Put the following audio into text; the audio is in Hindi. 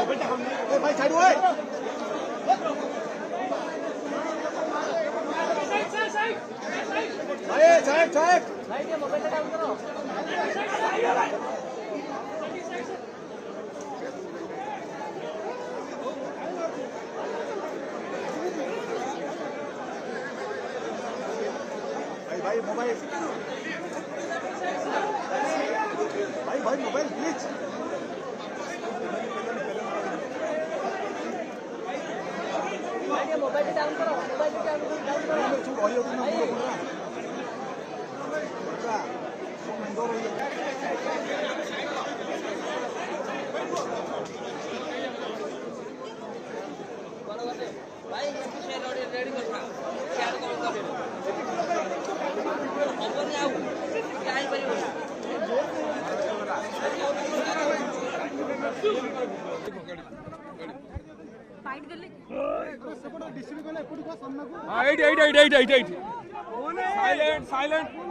भाई साइड हुए भाई साइड साइड मोबाइल डाउन करो भाई मोबाइल भाई मोबाइल प्लीज मोबाइल डाउन करो भाई रेडी करना शेयर कर साइलेंट साइलेंट